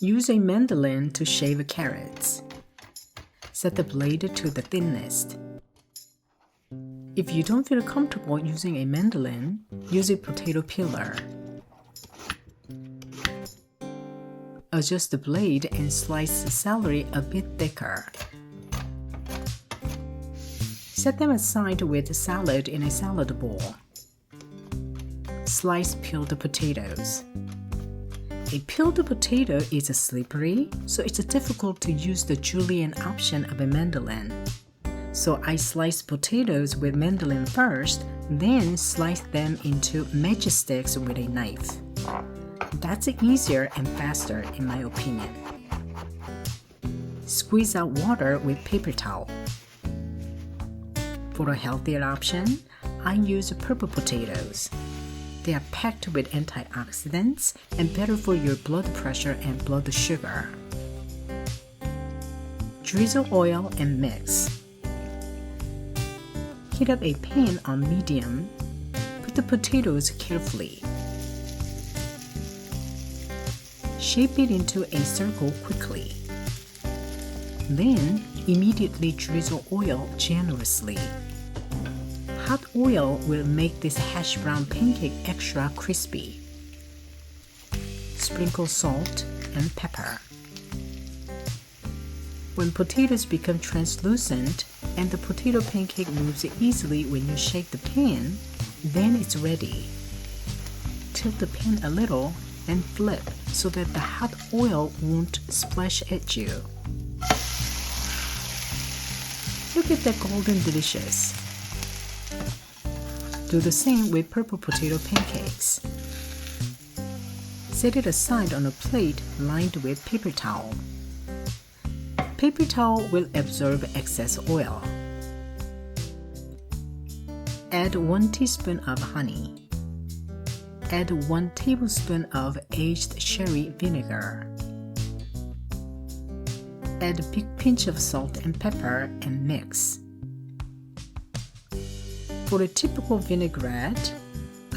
Use a mandolin to shave carrots. Set the blade to the thinnest. If you don't feel comfortable using a mandolin, use a potato peeler. Adjust the blade and slice the celery a bit thicker. Set them aside with the salad in a salad bowl. Slice peeled potatoes. A peeled potato is slippery, so it's difficult to use the julienne option of a mandolin. So I slice potatoes with mandolin first, then slice them into matchsticks with a knife. That's easier and faster in my opinion. Squeeze out water with paper towel. For a healthier option, I use purple potatoes. They are packed with antioxidants and better for your blood pressure and blood sugar. Drizzle oil and mix. Heat up a pan on medium. Put the potatoes carefully. Shape it into a circle quickly. Then, immediately drizzle oil generously. Hot oil will make this hash brown pancake extra crispy. Sprinkle salt and pepper. When potatoes become translucent and the potato pancake moves easily when you shake the pan, then it's ready. Tilt the pan a little and flip so that the hot oil won't splash at you. Look at that golden delicious. Do the same with purple potato pancakes. Set it aside on a plate lined with paper towel. Paper towel will absorb excess oil. Add 1 teaspoon of honey. Add 1 tablespoon of aged sherry vinegar. Add a big pinch of salt and pepper and mix. For a typical vinaigrette,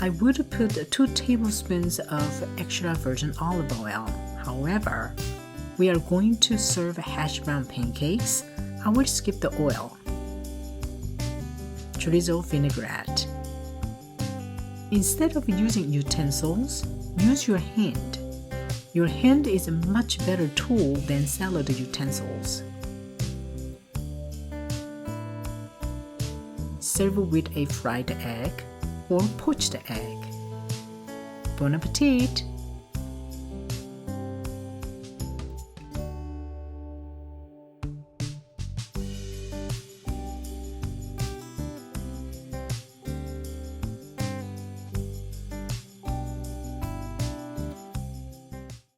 I would put 2 tablespoons of extra virgin olive oil. However, we are going to serve hash brown pancakes. I will skip the oil. Drizzle vinaigrette. Instead of using utensils, use your hand. Your hand is a much better tool than salad utensils. Serve with a fried egg or poached egg. Bon appetit!